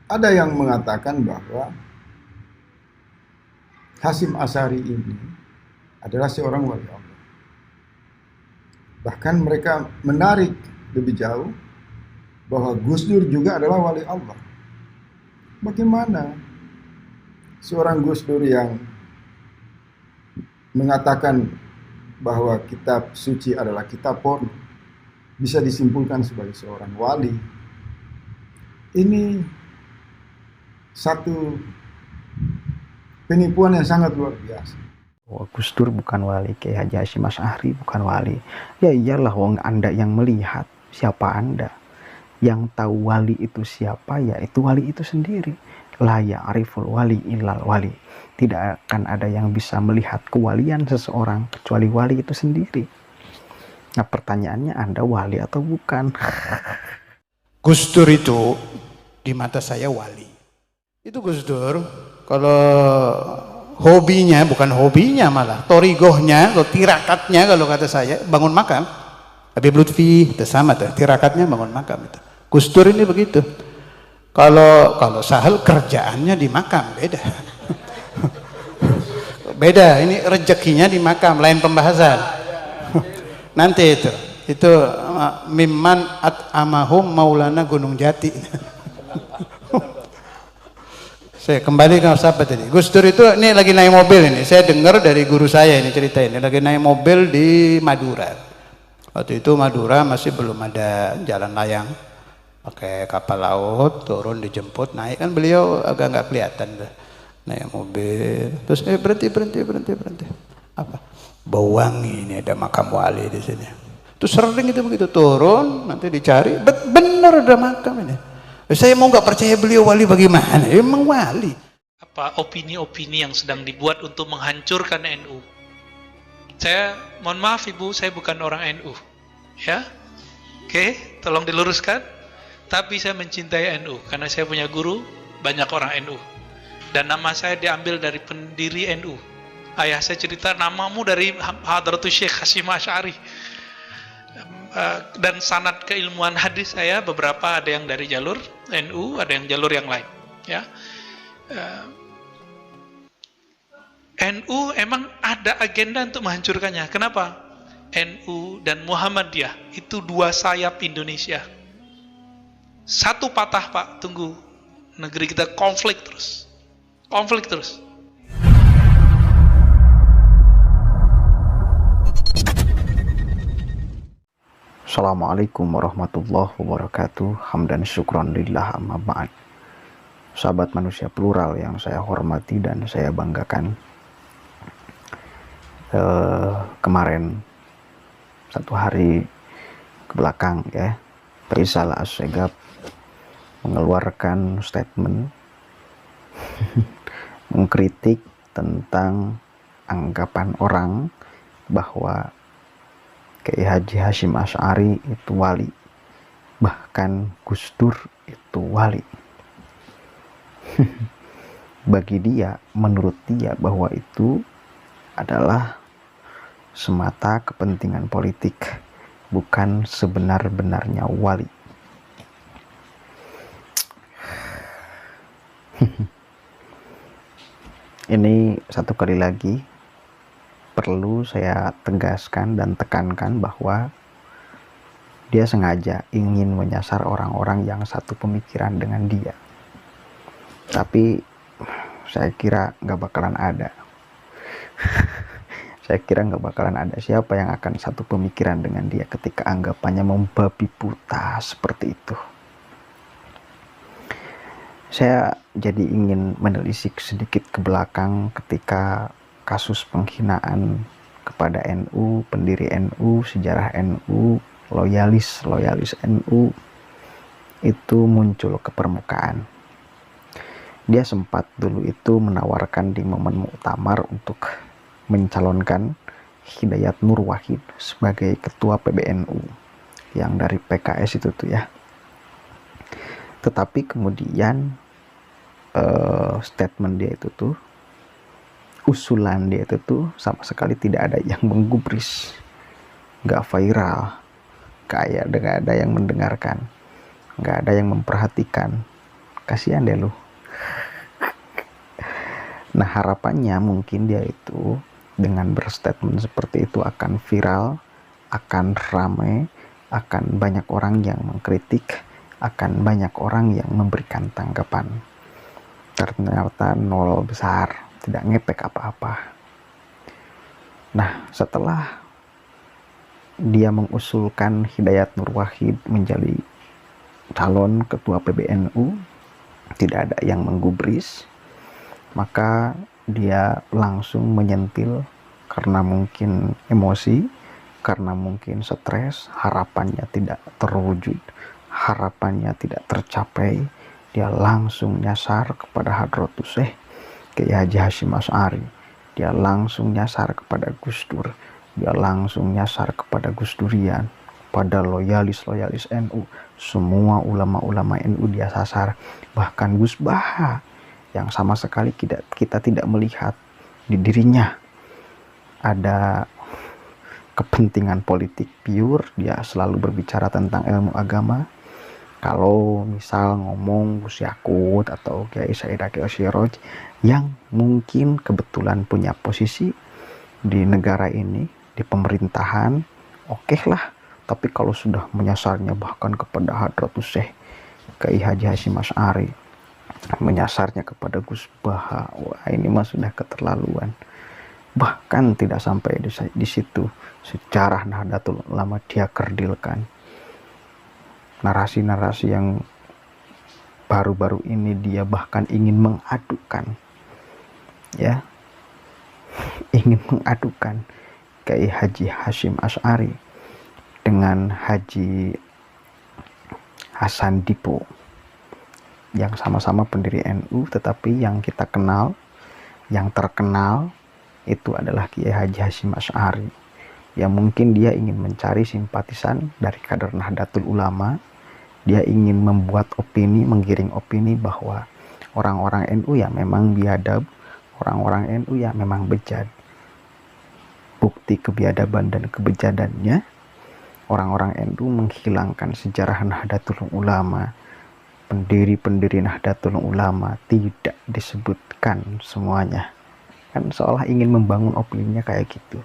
Ada yang mengatakan bahwa Hasyim Asy'ari ini adalah seorang wali Allah. Bahkan mereka menarik lebih jauh bahwa Gus Dur juga adalah wali Allah. Bagaimana seorang Gus Dur yang mengatakan bahwa kitab suci adalah kitab porno bisa disimpulkan sebagai seorang wali? Ini satu penipuan yang sangat luar biasa. Oh, Gus Dur bukan wali, Kiai Haji Hasyim Asy'ari bukan wali. Ya iyalah, wong Anda yang melihat, siapa Anda? Yang tahu wali itu siapa, ya itu wali itu sendiri. La ya'riful wali illal wali. Tidak akan ada yang bisa melihat kewalian seseorang kecuali wali itu sendiri. Nah, pertanyaannya, Anda wali atau bukan? Gus Dur itu di mata saya wali. Itu Gus Dur kalau hobinya, bukan hobinya malah torigohnya atau tirakatnya, kalau kata saya bangun makam. Habib Lutfi itu sama tuh, tirakatnya bangun makam itu. Gus Dur ini begitu. Kalau Sahal kerjaannya di makam beda. Beda, ini rezekinya di makam, lain pembahasan. Nanti itu mimman at'amahum Maulana Gunung Jati. Saya kembali ke siapa tadi? Gus Dur itu ini lagi naik mobil ini. Saya dengar dari guru saya ini cerita ini, lagi naik mobil di Madura. Waktu itu Madura masih belum ada jalan layang, pakai kapal laut, turun dijemput, naik kan beliau agak nggak kelihatan tuh. Naik mobil, terus berhenti. Apa? Bau wangi, ini ada makam wali di sini. Terus sering itu begitu turun, nanti dicari, bener ada makam ini. Saya mau nggak percaya beliau wali bagaimana? Emang wali. Apa opini-opini yang sedang dibuat untuk menghancurkan NU? Saya mohon maaf Ibu, saya bukan orang NU, ya. Oke, tolong diluruskan. Tapi saya mencintai NU karena saya punya guru banyak orang NU. Dan nama saya diambil dari pendiri NU. Ayah saya cerita, namamu dari Hadratus Syekh Hasyim Asy'ari. Dan sanad keilmuan hadis saya beberapa ada yang dari jalur NU, ada yang jalur yang lain, ya. NU emang ada agenda untuk menghancurkannya. Kenapa? NU dan Muhammadiyah itu dua sayap Indonesia. Satu patah Pak, tunggu, negeri kita konflik terus. Assalamualaikum warahmatullahi wabarakatuh. Hamdan syukran lillah amma ba'd. Sahabat manusia plural yang saya hormati dan saya banggakan, kemarin satu hari ke belakang ya, Faisal Assegaf mengeluarkan statement mengkritik tentang anggapan orang bahwa Kiai Haji Hasyim Asy'ari itu wali, bahkan Gus Dur itu wali. Bagi dia, menurut dia, bahwa itu adalah semata kepentingan politik, bukan sebenar-benarnya wali. Ini satu kali lagi perlu saya tegaskan dan tekankan bahwa dia sengaja ingin menyasar orang-orang yang satu pemikiran dengan dia. Tapi saya kira nggak bakalan ada. Saya kira nggak bakalan ada siapa yang akan satu pemikiran dengan dia ketika anggapannya membabi buta seperti itu. Saya jadi ingin menelisik sedikit ke belakang ketika kasus penghinaan kepada NU, pendiri NU, sejarah NU, loyalis NU itu muncul ke permukaan. Dia sempat dulu itu menawarkan di momen muktamar untuk mencalonkan Hidayat Nur Wahid sebagai ketua PBNU yang dari PKS itu tuh ya. Tetapi kemudian statement dia itu tuh, usulan dia itu tuh sama sekali tidak ada yang menggubris, nggak viral, nggak ada yang mendengarkan, nggak ada yang memperhatikan, kasihan deh lu. Nah harapannya mungkin dia itu dengan berstatement seperti itu akan viral, akan ramai, akan banyak orang yang mengkritik, akan banyak orang yang memberikan tanggapan. Ternyata nol besar, tidak ngepek apa-apa. Nah setelah dia mengusulkan Hidayat Nur Wahid menjadi calon ketua PBNU, tidak ada yang menggubris, maka dia langsung menyentil karena mungkin emosi, karena mungkin stres, harapannya tidak terwujud, harapannya tidak tercapai. Dia langsung nyasar kepada Hadratus Syekh Kiai Haji Hasyim Asy'ari. Dia langsung nyasar kepada Gus Dur. Dia langsung nyasar kepada Gus Durian, pada loyalis-loyalis NU. Semua ulama-ulama NU dia sasar. Bahkan Gus Baha yang sama sekali kita tidak melihat di dirinya ada kepentingan politik pure. Dia selalu berbicara tentang ilmu agama. Kalau misal ngomong Gus Yakut atau Kiai Said Akil Siroj yang mungkin kebetulan punya posisi di negara ini, di pemerintahan, oke lah. Tapi kalau sudah menyasarnya bahkan kepada Hadratus Syekh Kiai Haji Hasyim Asy'ari, menyasarnya kepada Gus Baha, wah ini mah sudah keterlaluan. Bahkan tidak sampai di situ, sejarah Nahdlatul Ulama dia kerdilkan. Narasi-narasi yang baru-baru ini dia bahkan ingin mengadukan, ya, ingin mengadukan Kiai Haji Hasyim Asy'ari dengan Haji Hasan Dipo yang sama-sama pendiri NU, tetapi yang kita kenal, yang terkenal itu adalah Kiai Haji Hasyim Asy'ari. Ya mungkin dia ingin mencari simpatisan dari kader Nahdlatul Ulama. Dia ingin membuat opini, menggiring opini bahwa orang-orang NU ya memang biadab, orang-orang NU ya memang bejat. Bukti kebiadaban dan kebejadannya, orang-orang NU menghilangkan sejarah Nahdlatul Ulama. Pendiri-pendiri Nahdlatul Ulama tidak disebutkan semuanya. Kan seolah ingin membangun opininya kayak gitu,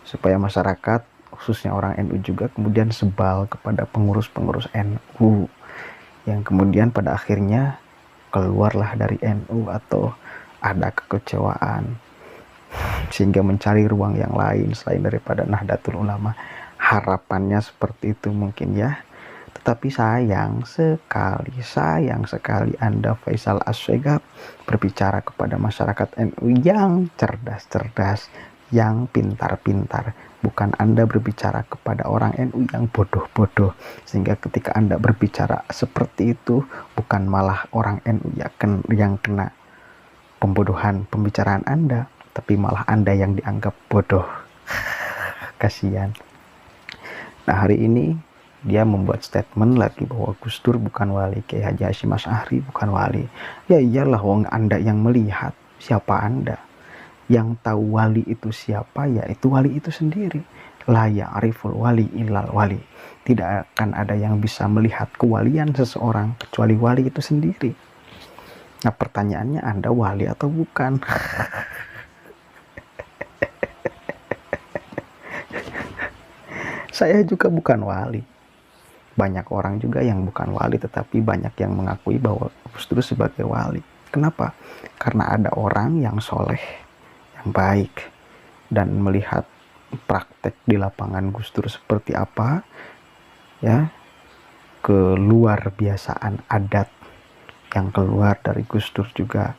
supaya masyarakat khususnya orang NU juga kemudian sebal kepada pengurus-pengurus NU yang kemudian pada akhirnya keluarlah dari NU atau ada kekecewaan sehingga mencari ruang yang lain selain daripada Nahdlatul Ulama. Harapannya seperti itu mungkin ya. Tetapi sayang sekali Anda Faisal As-Segaf berbicara kepada masyarakat NU yang cerdas-cerdas, yang pintar-pintar. Bukan Anda berbicara kepada orang NU yang bodoh-bodoh. Sehingga ketika Anda berbicara seperti itu, bukan malah orang NU yang kena pembodohan pembicaraan Anda, tapi malah Anda yang dianggap bodoh. Kasihan. Nah hari ini dia membuat statement lagi bahwa Gus Dur bukan wali, Kiai Haji Hasyim Asy'ari bukan wali. Ya iyalah, wong Anda yang melihat, siapa Anda? Yang tahu wali itu siapa, ya itu wali itu sendiri. La ya'riful wali illal wali. Tidak akan ada yang bisa melihat kewalian seseorang kecuali wali itu sendiri. Nah pertanyaannya, Anda wali atau bukan? Saya juga bukan wali. Banyak orang juga yang bukan wali, tetapi banyak yang mengakui bahwa Gus Dur sebagai wali. Kenapa? Karena ada orang yang soleh, yang baik, dan melihat praktek di lapangan Gus Dur seperti apa, ya, keluar biasaan adat yang keluar dari Gus Dur juga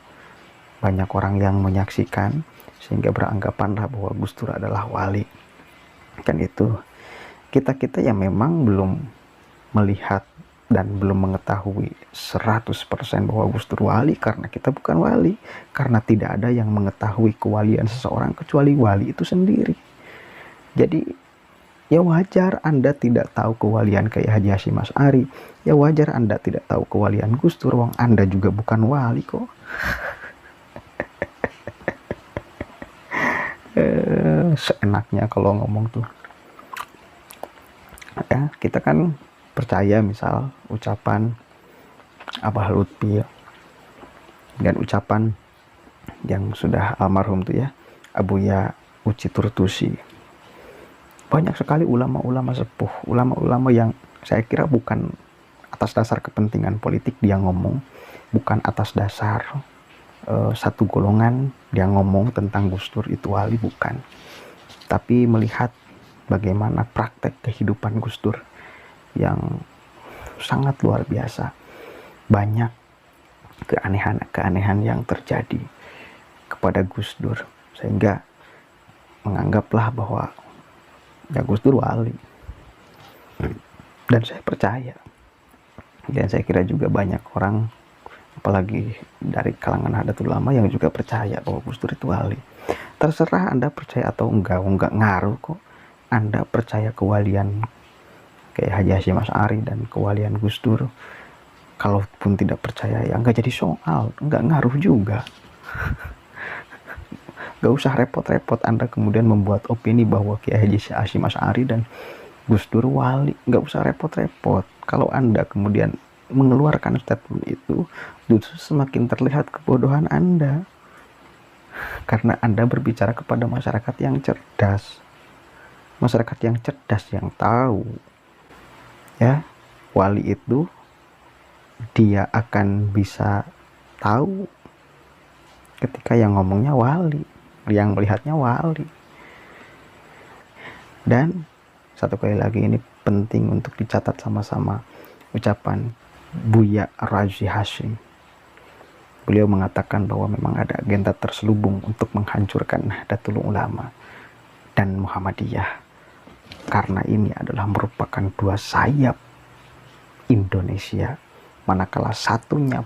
banyak orang yang menyaksikan, sehingga beranggapanlah bahwa Gus Dur adalah wali. Kan itu kita yang memang belum melihat dan belum mengetahui 100% bahwa Gus Dur wali, karena kita bukan wali, karena tidak ada yang mengetahui kewalian seseorang kecuali wali itu sendiri. Jadi ya wajar Anda tidak tahu kewalian Kiai Haji Hasyim Asy'ari, ya wajar Anda tidak tahu kewalian Gus Dur, wong Anda juga bukan wali kok. Seenaknya kalau ngomong tuh ya, kita kan percaya misal ucapan Abah Lutfi dengan ucapan yang sudah almarhum tuh ya, Abuya Uci Turtusi. Banyak sekali ulama-ulama sepuh, ulama-ulama yang saya kira bukan atas dasar kepentingan politik dia ngomong, bukan atas dasar satu golongan dia ngomong tentang Gus Dur itu wali, bukan. Tapi melihat bagaimana praktek kehidupan Gus Dur yang sangat luar biasa. Banyak keanehan yang terjadi kepada Gus Dur, sehingga menganggaplah bahwa ya Gus Dur wali. Dan saya percaya, dan saya kira juga banyak orang, apalagi dari kalangan Nahdlatul Ulama, yang juga percaya bahwa Gus Dur itu wali. Terserah Anda percaya atau enggak ngaruh kok. Anda percaya kewalian kayak Haji Hasyim Asy'ari dan kewalian Gus Dur, kalaupun tidak percaya ya enggak jadi soal, enggak ngaruh juga. Gak usah repot-repot Anda kemudian membuat opini bahwa Kiai Haji Hasyim Asy'ari dan Gus Dur wali. Gak usah repot-repot. Kalau Anda kemudian mengeluarkan statement itu, justru semakin terlihat kebodohan Anda. Karena Anda berbicara kepada masyarakat yang cerdas. Masyarakat yang cerdas, yang tahu. Ya, wali itu dia akan bisa tahu ketika yang ngomongnya wali, yang melihatnya wali. Dan satu kali lagi, ini penting untuk dicatat sama-sama, ucapan Buya Razi Hasyim. Beliau mengatakan bahwa memang ada agenda terselubung untuk menghancurkan Nahdlatul Ulama dan Muhammadiyah, karena ini adalah merupakan dua sayap Indonesia. Manakala satunya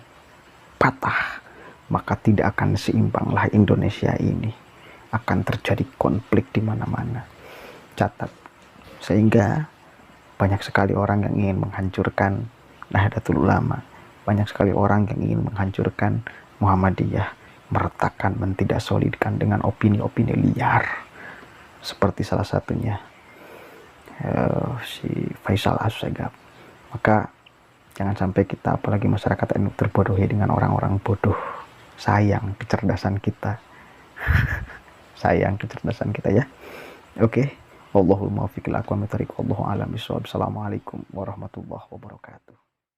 patah, maka tidak akan seimbanglah Indonesia ini. Akan terjadi konflik di mana-mana. Catat. Sehingga banyak sekali orang yang ingin menghancurkan Nahdlatul Ulama. Banyak sekali orang yang ingin menghancurkan Muhammadiyah, meretakkan, tidak solidkan dengan opini-opini liar. Seperti salah satunya si Faisal Assegaf. Maka jangan sampai kita, apalagi masyarakat NU, terbodohi dengan orang-orang bodoh. Sayang kecerdasan kita. Sayang kecerdasan kita ya. Oke. Wallahul muwaffiq ila aqwamit thoriq. Wallahu a'lam bishawab. Assalamualaikum warahmatullahi wabarakatuh.